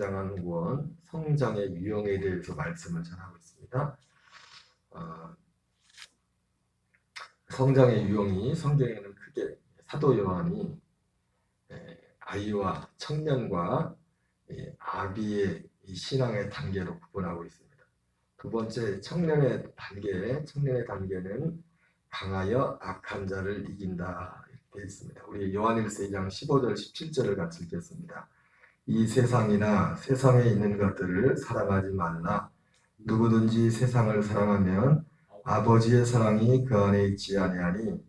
성장하는 구원, 성장의 유형에 대해서 말씀을 전하고 있습니다. 성장의 유형이 성경에는 크게 사도 요한이 아이와 청년과 아비의 신앙의 단계로 구분하고 있습니다. 두 번째, 청년의 단계는 강하여 악한 자를 이긴다 이렇게 있습니다. 우리 요한일서 2장 15절 17절을 같이 읽겠습니다. 이 세상이나 세상에 있는 것들을 사랑하지 말라. 누구든지 세상을 사랑하면 아버지의 사랑이 그 안에 있지 아니하니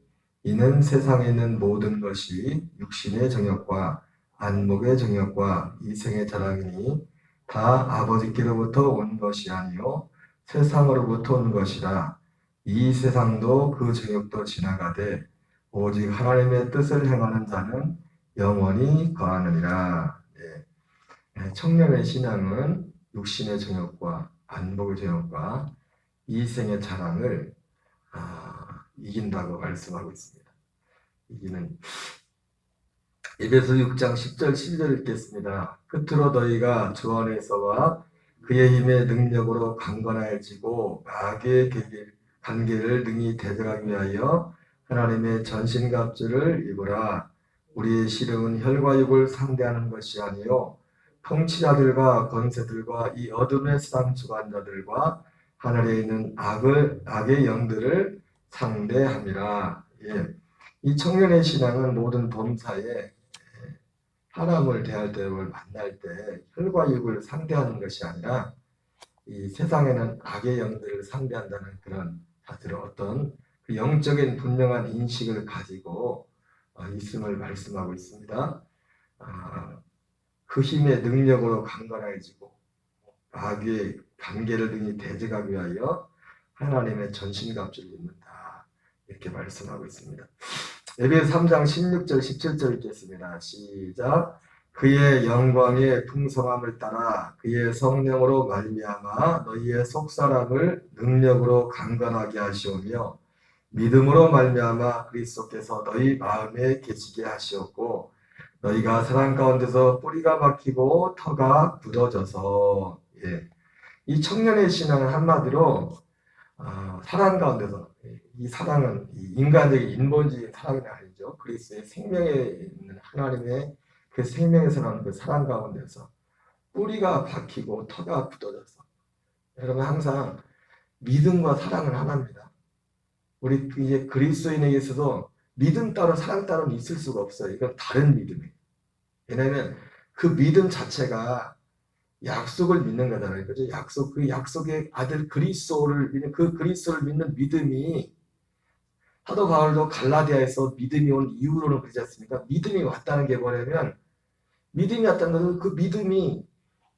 이는 세상에 있는 모든 것이 육신의 정욕과 안목의 정욕과 이생의 자랑이니 다 아버지께로부터 온 것이 아니요 세상으로부터 온 것이라. 이 세상도 그 정욕도 지나가되 오직 하나님의 뜻을 행하는 자는 영원히 거하느니라. 청년의 신앙은 육신의 정욕과 안목의 정욕과 이생의 자랑을 이긴다고 말씀하고 있습니다. 이기는 에베소 6장 10절 12절 읽겠습니다. 끝으로 너희가 주 안에서와 그의 힘의 능력으로 강건해지고 악의 관계를 능히 대적하기 위하여 하나님의 전신갑주를 입으라. 우리의 씨름은 혈과 육을 상대하는 것이 아니요 통치자들과 권세들과 이 어둠의 세상 주관자들과 하늘에 있는 악의 영들을 상대함이라. 이 청년의 신앙은 모든 범사에 사람을 대할 때, 만날 때 혈과 육을 상대하는 것이 아니라 이 세상에는 악의 영들을 상대한다는 그런 사실을 어떤 그 영적인 분명한 인식을 가지고 있음을 말씀하고 있습니다. 그 힘의 능력으로 강건해지고 악의 관계를 능히 대적하기 위하여 하나님의 전신갑주를 입는다 이렇게 말씀하고 있습니다. 에베소 3장 16절 17절 읽겠습니다. 시작. 그의 영광의 풍성함을 따라 그의 성령으로 말미암아 너희의 속사람을 능력으로 강건하게 하시오며 믿음으로 말미암아 그리스도께서 너희 마음에 계시게 하시었고 너희가 사랑 가운데서 뿌리가 박히고 터가 굳어져서. 이 청년의 신앙은 한마디로 사랑 가운데서, 이 사랑은 인간적인 인본주의 사랑이 아니죠. 그리스도의 생명에 있는 하나님의 그 생명에서 나오는 그 사랑 가운데서 뿌리가 박히고 터가 굳어져서. 여러분 항상 믿음과 사랑은 하나입니다. 우리 이제 그리스도인에게 있어도 믿음 따로 사랑 따로는 있을 수가 없어요. 이건 다른 믿음이에요. 왜냐하면 그 믿음 자체가 약속을 믿는 거잖아요. 그죠? 그 약속의 아들 그리스도를 믿는, 그 그리스도를 믿는 믿음이, 사도 바울도 갈라디아에서 믿음이 온 이후로는 그러지 않습니까? 믿음이 왔다는 게 뭐냐면, 믿음이 왔다는 것은 그 믿음이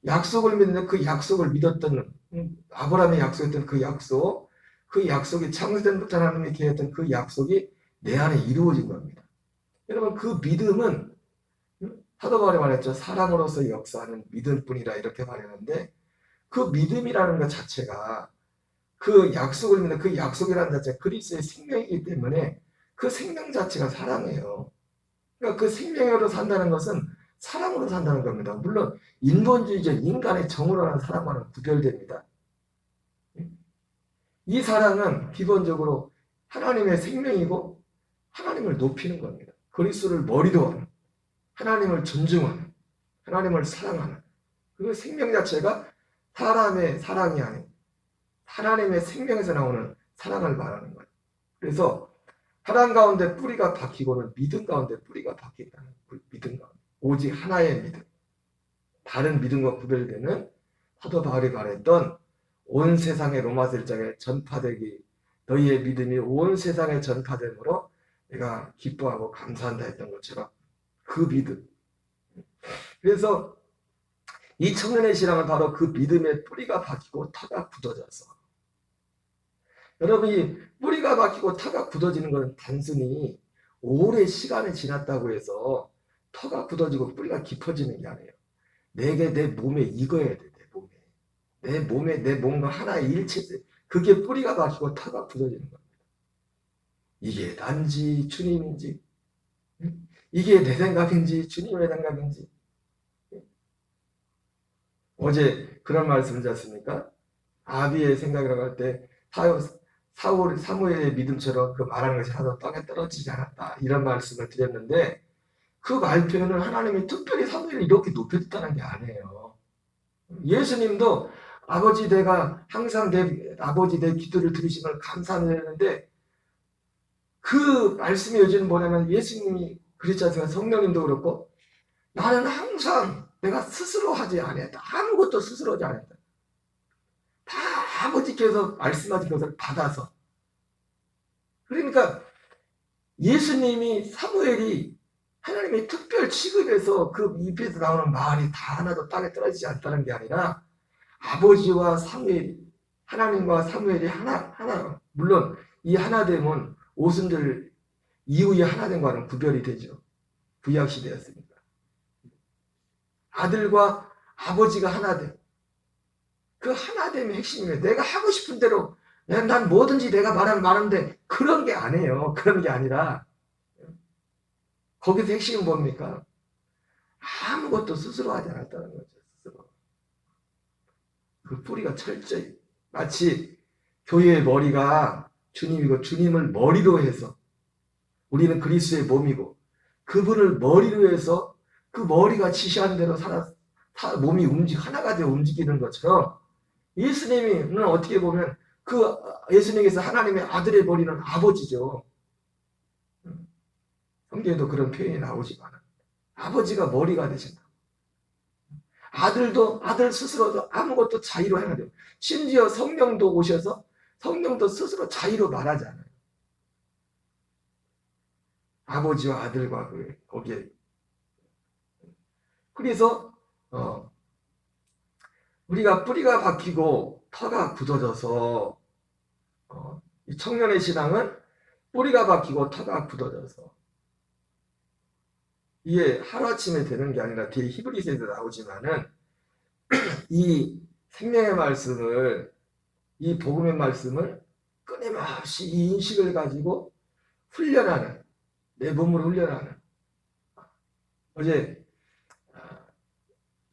약속을 믿는 그 약속을 믿었던, 아브라함이 약속했던 그 약속이 창세전부터 하나님이 계획했던 그 약속이 내 안에 이루어진 겁니다. 여러분 그 믿음은 사도 바울이 말했죠. 사랑으로서 역사하는 믿음뿐이라 이렇게 말했는데, 그 믿음이라는 것 자체가 그 약속을 믿는 그 약속이라는 자체가 그리스도의 생명이기 때문에 그 생명 자체가 사랑이에요. 그러니까 그 생명으로 산다는 것은 사랑으로 산다는 겁니다. 물론 인본주의적 인간의 정으로 하는 사랑과는 구별됩니다. 이 사랑은 기본적으로 하나님의 생명이고 하나님을 높이는 겁니다. 그리스도를 머리로 하는, 하나님을 존중하는, 하나님을 사랑하는 그 생명 자체가 사람의 사랑이 아닌 하나님의 생명에서 나오는 사랑을 말하는 거예요. 그래서 사랑 가운데 뿌리가 박히고는 믿음 가운데 뿌리가 박힌다는 믿음 가운데 오직 하나의 믿음, 다른 믿음과 구별되는 사도 바울이 말했던 온 세상의 로마서 1장에 전파되기, 너희의 믿음이 온 세상에 전파됨으로 내가 기뻐하고 감사한다 했던 것처럼 그 믿음. 그래서 이 청년의 신앙은 바로 그 믿음의 뿌리가 박히고 터가 굳어져서. 여러분 이 뿌리가 박히고 터가 굳어지는 것은 단순히 오래 시간이 지났다고 해서 터가 굳어지고 뿌리가 깊어지는 게 아니에요. 내게 내 몸에 익어야 돼. 내 몸에 내 몸과 하나의 일체, 그게 뿌리가 박히고 터가 굳어지는 겁니다. 이게 난지 주님인지, 이게 내 생각인지 주님의 생각인지, 어제 그런 말씀 하지 않습니까? 아비의 생각이라고 할 때 사무엘의 믿음처럼 그 말하는 것이 하나도 땅에 떨어지지 않았다. 이런 말씀을 드렸는데 그 말 표현은 하나님이 특별히 사무엘을 이렇게 높여줬다는 게 아니에요. 예수님도 아버지 내가 항상 아버지 내 기도를 들으시면 감사하는데 그 말씀의 요지는 뭐냐면 예수님이 그랬지 않습니까? 성령님도 그렇고 나는 항상 내가 스스로 하지 않았다. 아무것도 스스로 하지 않았다. 다 아버지께서 말씀하신 것을 받아서. 그러니까 예수님이 사무엘이 하나님의 특별 취급에서 그 입에서 나오는 말이 다 하나도 땅에 떨어지지 않다는 게 아니라 아버지와 사무엘, 하나님과 사무엘이 하나, 물론 이 하나됨은 오순절 이후에 하나됨과는 구별이 되죠. 구약시대였으니까. 아들과 아버지가 하나됨. 그 하나됨의 핵심이에요. 내가 하고 싶은 대로 난 뭐든지 내가 말하는데 그런 게 아니에요. 그런 게 아니라 거기서 핵심은 뭡니까? 아무것도 스스로 하지 않았다는 거죠. 스스로. 그 뿌리가 철저히 마치 교회의 머리가 주님이고 주님을 머리로 해서 우리는 그리스도의 몸이고 그분을 머리로 해서 그 머리가 지시하는 대로 몸이 하나가 되어 움직이는 것처럼 예수님은 어떻게 보면 그 예수님께서 하나님의 아들의 머리는 아버지죠. 성경에도 그런 표현이 나오지만 아버지가 머리가 되신다. 아들 스스로도 아무것도 자의로 해야 돼요. 심지어 성령도 오셔서 성령도 스스로 자의로 말하지 않아요. 아버지와 아들과 거기에. 그래서 우리가 뿌리가 박히고 터가 굳어져서 이 청년의 신앙은 뿌리가 박히고 터가 굳어져서 이게 하루아침에 되는 게 아니라 뒤에 히브리서에도 나오지만은 이 생명의 말씀을 이 복음의 말씀을 끊임없이 이 인식을 가지고 훈련하는 내 몸으로 훈련하는 어제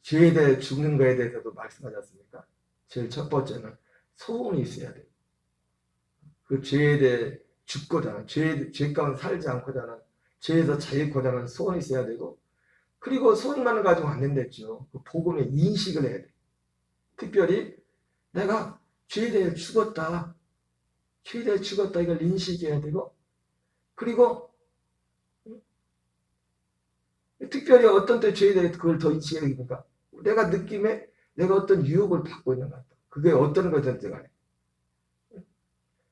죄에 대해 죽는 거에 대해서도 말씀하지 않습니까? 제일 첫 번째는 소원이 있어야 돼요. 그 죄에 대해 죽고자 하는 죄 가운데 살지 않고자 하는 죄에서 자유고자 하는 소원이 있어야 되고 그리고 소원만을 가지고 안 된댔죠. 그 복음의 인식을 해야 돼요. 특별히 내가 죄에 대해 죽었다. 죄에 대해 죽었다. 이걸 인식해야 되고 그리고 특별히 어떤 때 죄에 대해 그걸 더 인식해야 되니까 내가 느낌에 내가 어떤 유혹을 받고 있는 것 같다. 그게 어떤 거든지 간에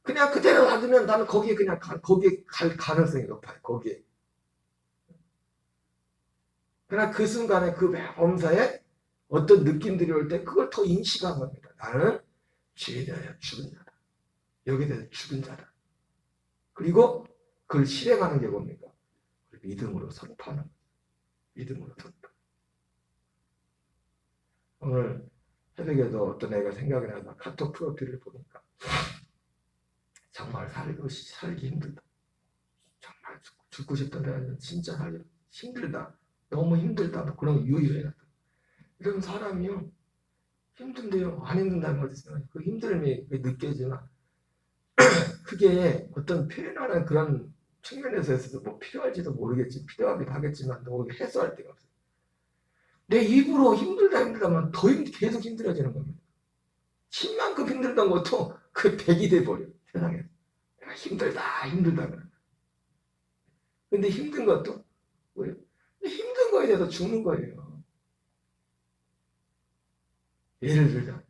그냥 그대로 놔두면 나는 거기에 거기에 갈 가능성이 높아요. 거기에. 그러나 그 순간에 그 범사에 어떤 느낌들이 올 때 그걸 더 인식한 겁니다. 나는 죄에 대하여 죽은 자다. 여기에 대해서 죽은 자다. 그리고 그걸 실행하는 게 뭡니까? 믿음으로 선포하는 거예요. 믿음으로 선포. 오늘 새벽에도 어떤 애가 생각이 나서 카톡 프로필을 보니까 정말 살기 힘들다. 정말 죽고 싶다. 진짜 살기 힘들다. 너무 힘들다. 뭐 그런 유유해놨다. 이런 사람이요. 힘든데요. 안 힘든다는 거지. 그 힘듦이 느껴지나. 그게 어떤 표현하는 그런 측면에서 있어서 뭐 필요할지도 모르겠지. 필요하기도 하겠지만 너무 해소할 데가 없어요. 내 입으로 힘들다면 더 계속 힘들어지는 겁니다. 10만큼 힘들던 것도 그 100이 돼버려. 세상에. 내가 힘들다 그래. 근데 힘든 것도 뭐예요? 힘든 거에 대해서 죽는 거예요. 예를 들자.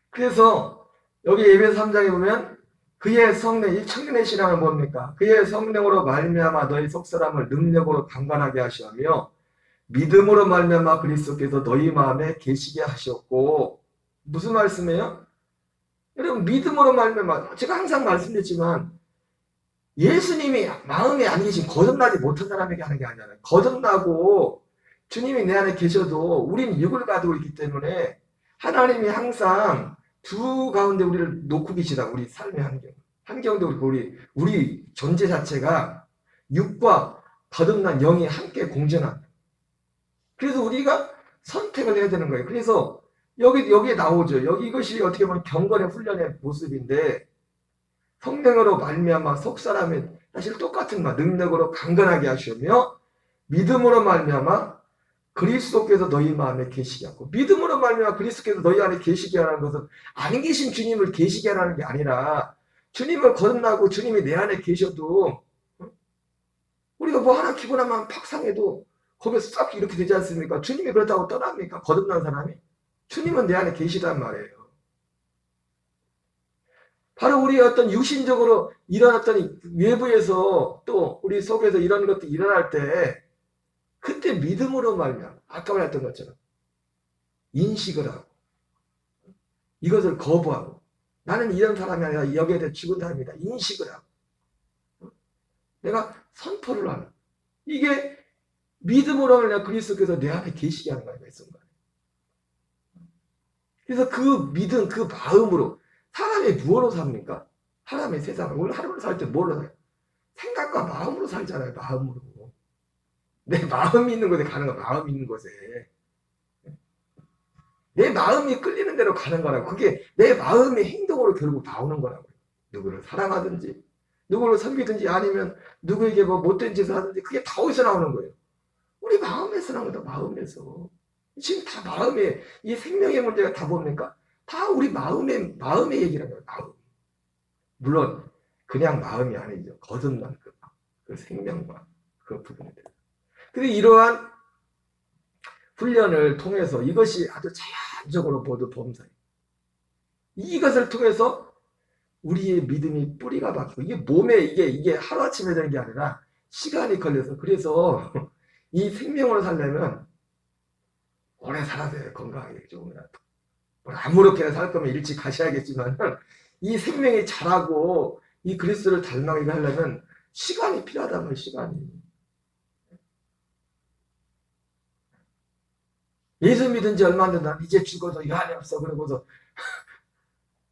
그래서 여기 예배서 3장에 보면 그의 성령, 이 청년의 신앙은 뭡니까? 그의 성령으로 말미암아 너희 속사람을 능력으로 강건하게 하시며 믿음으로 말미암아 그리스도께서 너희 마음에 계시게 하셨고 무슨 말씀이에요? 여러분 믿음으로 말미암아 제가 항상 말씀드렸지만 예수님이 마음에 안 계신 거듭나지 못한 사람에게 하는 게 아니잖아요. 거듭나고 주님이 내 안에 계셔도 우리는 육을 가지고 있기 때문에 하나님이 항상 두 가운데 우리를 놓고 계시다. 우리 삶의 환경. 환경도 그렇고 우리 존재 자체가 육과 거듭난 영이 함께 공존한다. 그래서 우리가 선택을 해야 되는 거예요. 그래서 여기에 나오죠. 이것이 어떻게 보면 경건의 훈련의 모습인데, 성령으로 말미암아 속사람이 사실 똑같은 말, 능력으로 강건하게 하시며 믿음으로 말미암아 그리스도께서 너희 마음에 계시게 하고, 믿음으로 말미암아 그리스도께서 너희 안에 계시게 하라는 것은 안 계신 주님을 계시게 하라는 게 아니라, 주님을 거듭나고 주님이 내 안에 계셔도 우리가 뭐 하나 기분하면 팍 상해도 거기서 싹 이렇게 되지 않습니까? 주님이 그렇다고 떠납니까? 거듭난 사람이? 주님은 내 안에 계시단 말이에요. 바로 우리 어떤 육신적으로 이런 어떤 외부에서 또 우리 속에서 이런 것들이 일어날 때, 그때 믿음으로 말미암아 아까 말했던 것처럼 인식을 하고 이것을 거부하고, 나는 이런 사람이 아니라 여기에 대해 죽은 사람이다 인식을 하고 내가 선포를 하는, 이게 믿음으로 말미암아 그리스도께서 내 안에 계시게 하는 거예요. 그래서 그 믿음, 그 마음으로 사람이 무엇으로 삽니까? 사람이 세상을, 오늘 하루를 살 때 뭘로 살아요? 생각과 마음으로 살잖아요. 마음으로. 내 마음이 있는 곳에 가는 거야. 마음이 있는 곳에. 내 마음이 끌리는 대로 가는 거라고. 그게 내 마음의 행동으로 결국 나오는 거라고요. 누구를 사랑하든지, 누구를 섬기든지, 아니면 누구에게 뭐 못된 짓을 하든지, 그게 다 어디서 나오는 거예요? 우리 마음에서 나오는 거다. 마음에서. 지금 다 마음에, 이 생명의 문제가 다 뭡니까? 다 우리 마음의 얘기라는 거예요. 마음. 물론 그냥 마음이 아니죠. 거듭난 그 생명과 그 부분들. 근데 이러한 훈련을 통해서 이것이 아주 자연적으로 모두 범사예요. 이것을 통해서 우리의 믿음이 뿌리가 박히고, 이게 몸에 이게 하루아침에 되는 게 아니라 시간이 걸려서, 그래서 이 생명으로 살려면 오래 살아야 돼요. 건강하게 조금이라도. 아무렇게나 살 거면 일찍 가셔야겠지만, 이 생명이 자라고 이 그리스도를 닮아가게 하려면 시간이 필요하다면 시간이. 예수 믿은 지 얼마 안 된다. 이제 죽어도 여한이 없어. 그러고서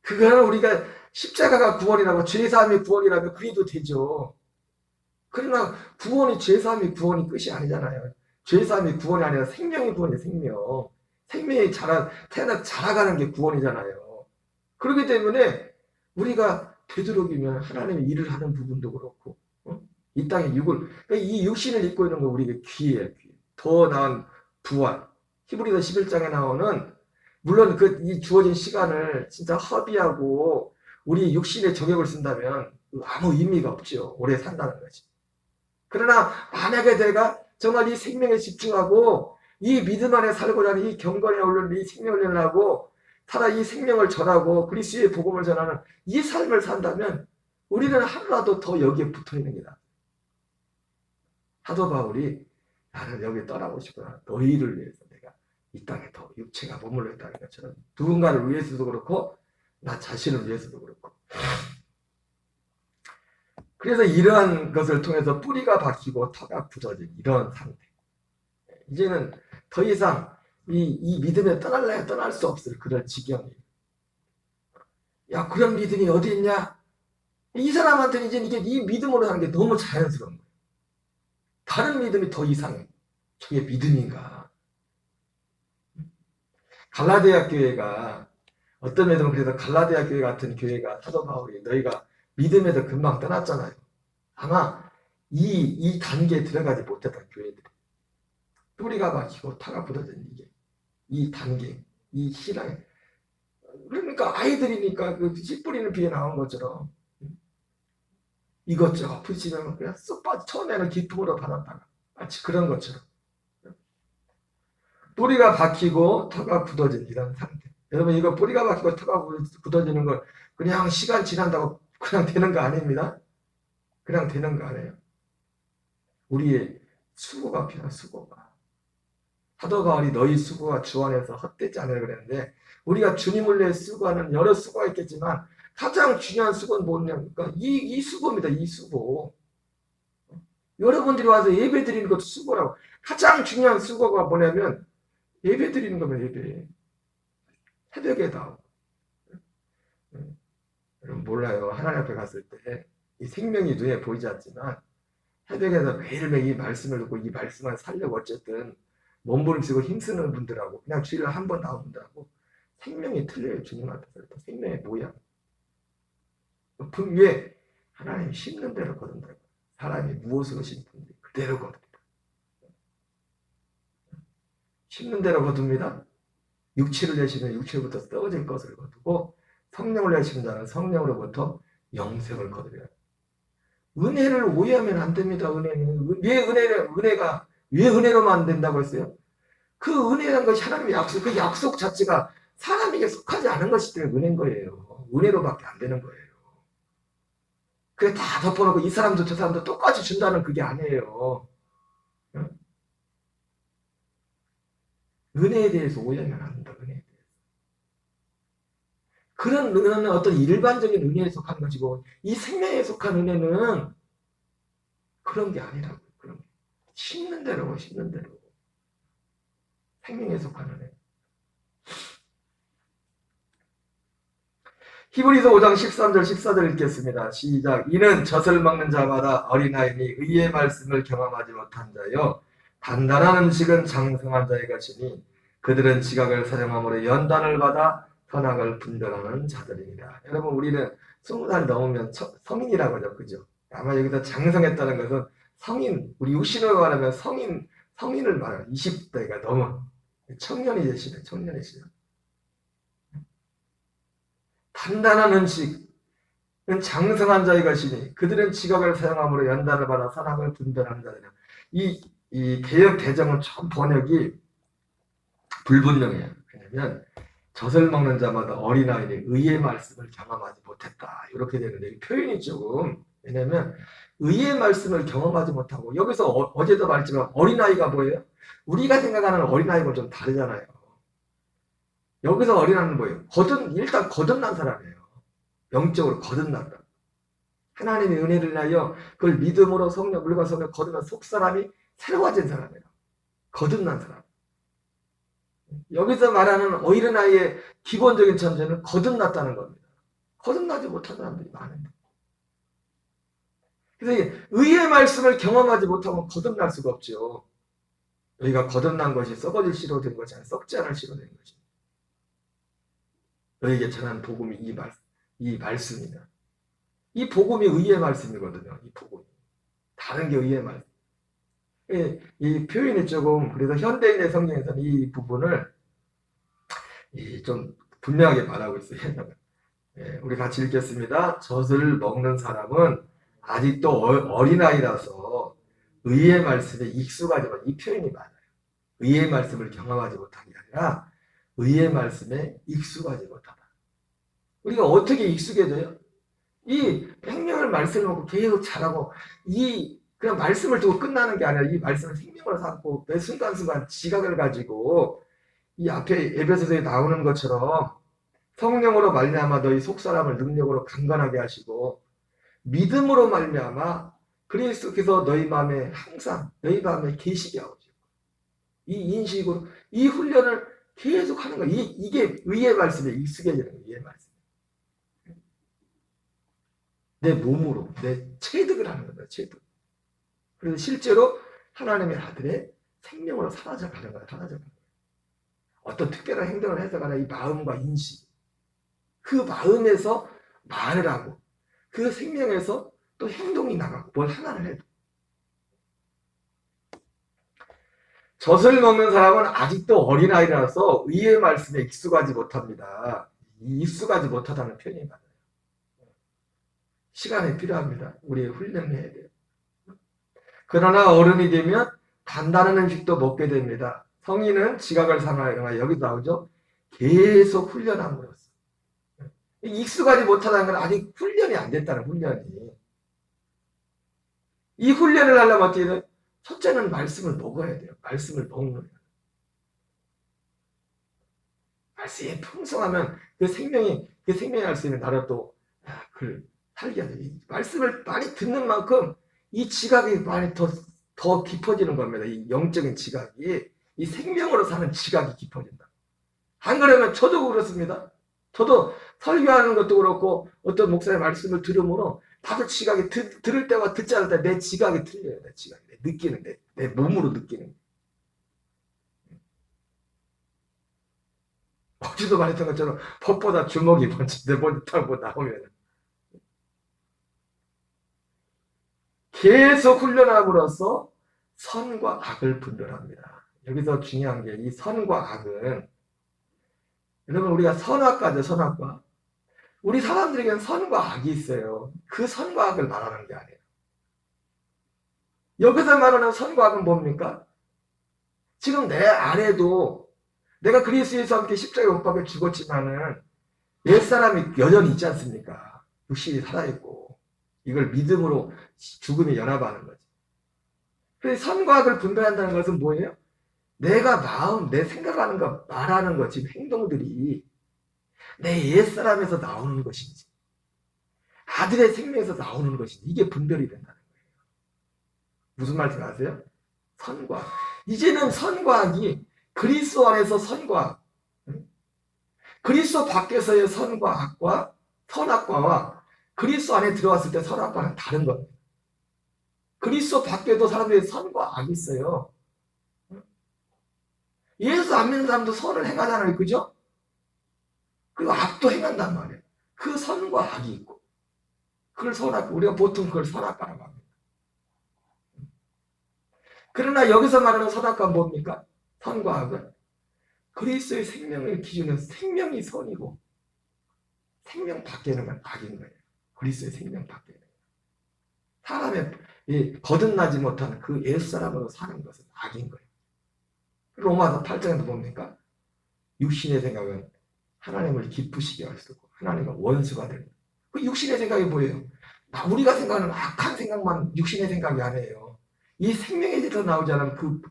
그거는 우리가 십자가가 구원이라고, 죄사함이 구원이라면 그래도 되죠. 그러나 구원이, 죄사함이 구원이 끝이 아니잖아요. 죄사함이 구원이 아니라 생명이 구원이에요. 생명. 생명이 자라가는 게 구원이잖아요. 그렇기 때문에 우리가 되도록이면 하나님의 일을 하는 부분도 그렇고, 이 땅의 그러니까 이 육신을 입고 있는 거 우리에게 귀해요. 더 나은 부활. 히브리서 11장에 나오는, 물론 이 주어진 시간을 진짜 허비하고 우리 육신의 정욕을 쓴다면 아무 의미가 없죠. 오래 산다는 거지. 그러나 만약에 내가 정말 이 생명에 집중하고 이 믿음 안에 살고자 하는 이 경건에 오르는 이 생명을 하고 살아 이 생명을 전하고 그리스도의 복음을 전하는 이 삶을 산다면 우리는 하루라도 더 여기에 붙어 있는 게다. 사도 바울이 나는 여기 떠나고 싶구나. 너희를 위해서 내가 이 땅에 더 육체가 머물러 있다는 것처럼, 누군가를 위해서도 그렇고 나 자신을 위해서도 그렇고. 그래서 이러한 것을 통해서 뿌리가 박히고 터가 굳어진 이런 상태. 이제는 더 이상 이 믿음에 떠날래야 떠날 수 없을 그런 지경이에요. 야, 그런 믿음이 어디 있냐? 이 사람한테는 이제 이 믿음으로 사는 게 너무 자연스러운 거예요. 다른 믿음이 더 이상해. 저게 믿음인가? 갈라디아 교회가, 어떤 면에는 그래서 갈라디아 교회 같은 교회가, 사도 바울이 너희가 믿음에서 금방 떠났잖아요. 아마 이 단계에 들어가지 못했던 교회들. 뿌리가 박히고 타가 굳어진 이 단계, 이 신앙. 그러니까 아이들이니까 그 씨 뿌리는 비에 나온 것처럼 이것저것 부딪히면 그냥 쏙 빠져. 처음에는 기쁨으로 받았다가 마치 그런 것처럼 뿌리가 박히고 터가 굳어진 이런 상태. 여러분, 이거 뿌리가 박히고 터가 굳어지는 걸 그냥 시간 지난다고 그냥 되는 거 아닙니다. 그냥 되는 거 아니에요. 우리의 수고가 필요한 수고가. 사도 바울이 너희 수고가 주 안에서 헛되지 않으라 그랬는데, 우리가 주님을 위해 수고하는 여러 수고가 있겠지만 가장 중요한 수고는 뭐냐니까 이 수고입니다. 이 수고. 여러분들이 와서 예배 드리는 것도 수고라고. 가장 중요한 수고가 뭐냐면 예배 드리는 거면 예배. 새벽에 나오고. 여러분 몰라요. 하나님 앞에 갔을 때 이 생명이 눈에 보이지 않지만 새벽에서 매일매일 이 말씀을 듣고 이 말씀을 살려고 어쨌든 몸부림치고 힘쓰는 분들하고 그냥 주일날 한 번 나온 분들하고 생명이 틀려요. 주님 앞에서. 생명의 모양. 왜? 하나님이 심는 대로 거둔다. 사람이 무엇으로 심든지 그대로 거둡니다. 심는 대로 거둡니다. 육체를 내시면 육체로부터 썩어질 것을 거두고 성령을 내시는 자는 성령으로부터 영생을 거두려. 은혜를 오해하면 안 됩니다. 은혜는 은혜가 왜 은혜로만 안 된다고 했어요? 그 은혜라는 것이 하나님의 약속, 그 약속 자체가 사람에게 속하지 않은 것이기 때문에 은혜인 거예요. 은혜로밖에 안 되는 거예요. 그게 다 덮어놓고 이 사람도 저 사람도 똑같이 준다는 그게 아니에요. 응? 은혜에 대해서 오해하면 안 된다. 은혜에 대해서. 그런 은혜는 어떤 일반적인 은혜에 속한 것이고 이 생명에 속한 은혜는 그런 게 아니라고. 그런 게. 심는 대로 심는 대로. 생명에 속한 은혜. 히브리서 5장 13절 14절 읽겠습니다. 시작. 이는 젖을 먹는 자마다 어린아이니 의의 말씀을 경험하지 못한 자여 단단한 음식은 장성한 자의 것이니 그들은 지각을 사용함으로 연단을 받아 선악을 분별하는 자들입니다. 여러분 우리는 20살 넘으면 성인이라고 하죠. 그죠? 아마 여기서 장성했다는 것은 성인, 우리 육신으로 말하면 성인을 말해요. 20대가 넘어 청년이 되시네. 청년이시죠. 단단한 음식은 장성한 자의 것이니 그들은 지각을 사용함으로 연단을 받아 선악을 분별하는 자들이다. 이 개역 개정은 좀 번역이 불분명해요. 왜냐면 젖을 먹는 자마다 어린아이니 의의 말씀을 경험하지 못했다. 이렇게 되는데 이 표현이 조금 왜냐면 의의 말씀을 경험하지 못하고 여기서 어제도 말했지만 어린아이가 뭐예요? 우리가 생각하는 어린아이가 좀 다르잖아요. 여기서 어린아이는 뭐예요? 일단 거듭난 사람이에요. 영적으로 거듭난다. 하나님의 은혜를 인하여 그걸 믿음으로 성령, 물과 성령 거듭난 속사람이 새로워진 사람이에요. 거듭난 사람. 여기서 말하는 어린아이의 기본적인 전제는 거듭났다는 겁니다. 거듭나지 못한 사람들이 많은데. 그래서 의의 말씀을 경험하지 못하면 거듭날 수가 없죠. 너희가 거듭난 것이 썩어질 씨로 된 것이 아니라 썩지 않을 씨로 된 것입니다. 너희에게 전한 복음이 이 말씀이다. 이 복음이 의의 말씀이거든요. 이 복음이. 다른 게 의의 말씀. 이 표현이 조금 그래서 현대인의 성경에서는 이 부분을 좀 분명하게 말하고 있어요. 우리 같이 읽겠습니다. 젖을 먹는 사람은 아직도 어린아이라서 의의 말씀에 익숙하지 못. 이 표현이 맞아요. 의의 말씀을 경험하지 못한 게 아니라 의의 말씀에 익숙하지 못하다. 우리가 어떻게 익숙해져요? 이 생명을 말씀을 먹고 계속 자라고 그냥 말씀을 두고 끝나는 게 아니라 이 말씀을 생명으로 삼고 매 순간순간 지각을 가지고 이 앞에 에베소서에 나오는 것처럼 성령으로 말미암아 너희 속사람을 능력으로 강건하게 하시고 믿음으로 말미암아 그리스도께서 너희 마음에 항상 너희 마음에 계시게 하고 이 인식으로 이 훈련을 계속 하는 거예요. 이게 의의 말씀에 익숙해지는 거예요. 의의 말씀. 내 몸으로 내 체득을 하는 거예요. 체득. 그래서 실제로 하나님의 아들의 생명으로 사라져가는 거예요. 사라져가는 거예요. 어떤 특별한 행동을 해서 가나 이 마음과 인식. 그 마음에서 말을 하고 그 생명에서 또 행동이 나가고 뭘 하나를 해도. 젖을 먹는 사람은 아직도 어린아이라서 의의 말씀에 익숙하지 못합니다. 익숙하지 못하다는 표현이 맞아요. 시간이 필요합니다. 우리의 훈련해야 돼요. 그러나 어른이 되면 단단한 음식도 먹게 됩니다. 성인은 지각을 상하여 여기 나오죠. 계속 훈련함으로써. 익숙하지 못하다는 건 아직 훈련이 안 됐다는 훈련이. 이 훈련을 하려면 어떻게 돼요? 첫째는 말씀을 먹어야 돼요. 말씀을 먹는 거예요. 말씀이 풍성하면 그 생명이 할 수 있는 나를 또 살게 하죠. 말씀을 많이 듣는 만큼 이 지각이 많이 더 깊어지는 겁니다. 이 영적인 지각이 이 생명으로 사는 지각이 깊어진다. 안 그러면 저도 그렇습니다. 저도 설교하는 것도 그렇고 어떤 목사의 말씀을 들으므로 다들 지각이 들을 때와 듣지 않을 때 내 지각이 틀려요. 내 지각이 느끼는 내 몸으로 느끼는. 주도 말했던 것처럼 법보다 주먹이 먼저 내버리다고 나오면 계속 훈련함으로써 선과 악을 분별합니다. 여기서 중요한 게 이 선과 악은, 여러분 우리가 선악과죠. 선악과. 우리 사람들에게는 선과 악이 있어요. 그 선과 악을 말하는 게 아니에요. 여기서 말하는 선과 악은 뭡니까? 지금 내 안에도 내가 그리스도 예수와 함께 십자가에 못 박혀 죽었지만은 옛사람이 여전히 있지 않습니까? 육신이 살아있고 이걸 믿음으로 죽음에 연합하는 거지. 그래서 선과 악을 분별한다는 것은 뭐예요? 내가 마음, 내 생각하는 것, 말하는 것, 지금 행동들이 내 옛사람에서 나오는 것인지 아들의 생명에서 나오는 것인지 이게 분별이 된다는 거예요. 무슨 말씀 아세요? 선과 악. 이제는 선과 악이 그리스도 안에서 선과 악, 그리스도 밖에서의 선과 악과 선악과와 그리스도 안에 들어왔을 때 선악과는 다른 겁니다. 그리스도 밖에도 사람들이 선과 악이 있어요. 예수 안 믿는 사람도 선을 행하잖아요. 그죠? 그리고 악도 행한단 말이에요. 그 선과 악이 있고 그걸 선악과, 우리가 보통 그걸 선악과라고 합니다. 그러나 여기서 말하는 선악과는 뭡니까? 선과 악은 그리스도의 생명을 기준으로 생명이 선이고 생명 밖에는 건 악인 거예요. 그리스도의 생명 밖에는. 사람의 거듭나지 못하는 그 옛사람으로 사는 것은 악인 거예요. 로마서 8장에도 뭡니까? 육신의 생각은 하나님을 기쁘시게 할 수 없고 하나님과 원수가 되는. 그 육신의 생각이 뭐예요? 우리가 생각하는 악한 생각만 육신의 생각이 아니에요. 이 생명에 대해서 나오지 않으면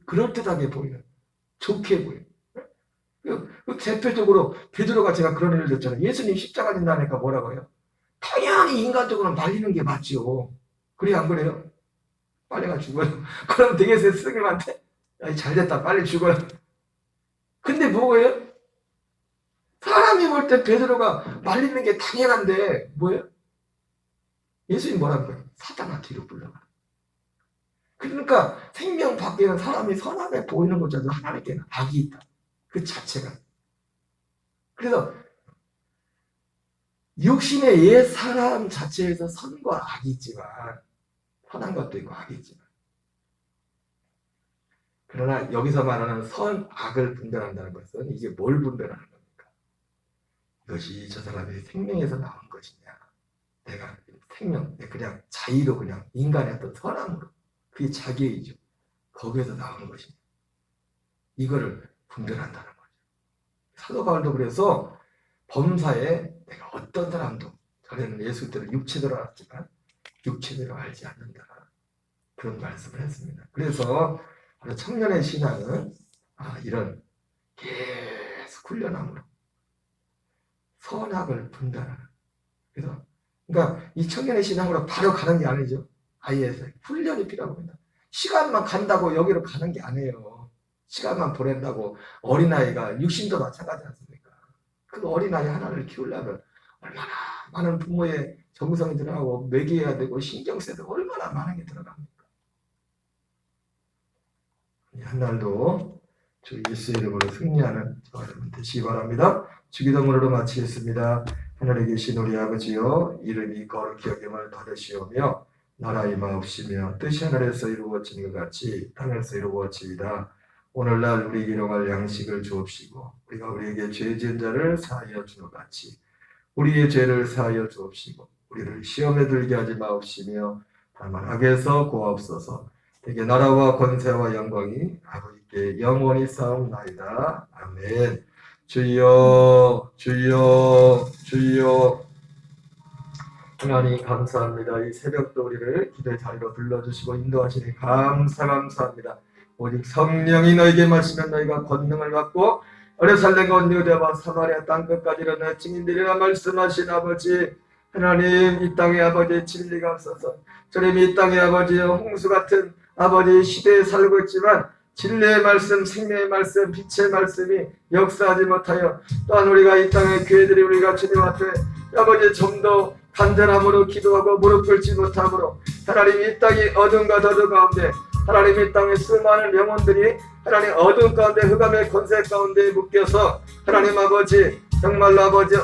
그럴듯하게 보이는, 좋게 보이는. 대표적으로 베드로가 제가 그런 일을 듣잖아요. 예수님 십자가 진다니까 뭐라고 해요? 당연히 인간적으로 말리는 게 맞죠. 그래 안 그래요? 빨리 가 죽어요. 그럼 되겠어요? 스승님한테? 야, 잘됐다. 빨리 죽어요. 근데 뭐예요? 사람이 볼 때 베드로가 말리는 게 당연한데 뭐예요? 예수님 뭐라고 해요? 사단아 뒤로 물러가. 그러니까 생명 밖에는 사람이 선하게 보이는 것처럼 하나님께는 악이 있다. 그 자체가. 그래서 육신의 옛 사람 자체에서 선과 악이 있지만 선한 것도 있고 악이 있지만, 그러나 여기서 말하는 선, 악을 분별한다는 것은 이게 뭘 분별하는 겁니까? 이것이 저 사람의 생명에서 나온 것이냐, 내가 생명, 그냥 자의로 그냥 인간의 어떤 선함으로, 그게 자기의죠. 거기에서 나오는 것이냐, 이거를 분별한다는 거죠. 사도 바울도 그래서 범사에 내가 어떤 사람도, 전에는 예수 때는 육체대로 알았지만 육체대로 알지 않는다, 그런 말씀을 했습니다. 그래서 청년의 신앙은 이런 계속 훈련함으로 선악을 분별하는. 그래서 그러니까 이 청년의 신앙으로 바로 가는 게 아니죠. 아예 훈련이 필요합니다. 시간만 간다고 여기로 가는 게 아니에요. 시간만 보낸다고. 어린아이가 육신도 마찬가지 않습니까? 그 어린아이 하나를 키우려면 얼마나 많은 부모의 정성이 들어가고 먹여야 되고 신경 써야 되고 얼마나 많은 게 들어갑니까? 한날도 주 예수 이름으로 승리하는 저와 여러분 되시기 바랍니다. 주기도문으로 마치겠습니다. 하늘에 계신 우리 아버지여, 이름이 거룩히 여김을 받으시오며 나라 임하옵시며 뜻이 하늘에서 이루어지는 것 같이 땅에서 이루어지이다. 오늘날 우리에게 일용할 양식을 주옵시고 우리가 우리에게 죄 지은 자를 사하여 주는 것 같이 우리의 죄를 사하여 주옵시고 우리를 시험에 들게 하지 마옵시며 다만 악에서 구하옵소서. 되게 나라와 권세와 영광이 아버지께 영원히 싸움나이다. 아멘. 주여 주여 주여. 하나님 감사합니다. 이 새벽도 우리를 기도의 자리로 불러주시고 인도하시니 감사합니다. 오직 성령이 너에게 말씀한 너희가 권능을 받고 예루살렘과 온 유대와 사마리아 땅끝까지 일어나 증인들이라 말씀하신 아버지 하나님, 이 땅의 아버지 진리가 없어서 주님 이 땅의 아버지 홍수 같은 아버지 시대에 살고 있지만 진리의 말씀, 생명의 말씀, 빛의 말씀이 역사하지 못하여 또한 우리가 이 땅의 교회들이 우리가 주님 앞에 아버지 좀 더 간절함으로 기도하고 무릎 꿇지 못함으로 하나님 이 땅이 어둠과 저주 가운데 하나님 이 땅의 수많은 영혼들이 하나님 어둠 가운데 흑암의 권세 가운데 묶여서 하나님 아버지 정말로 아버지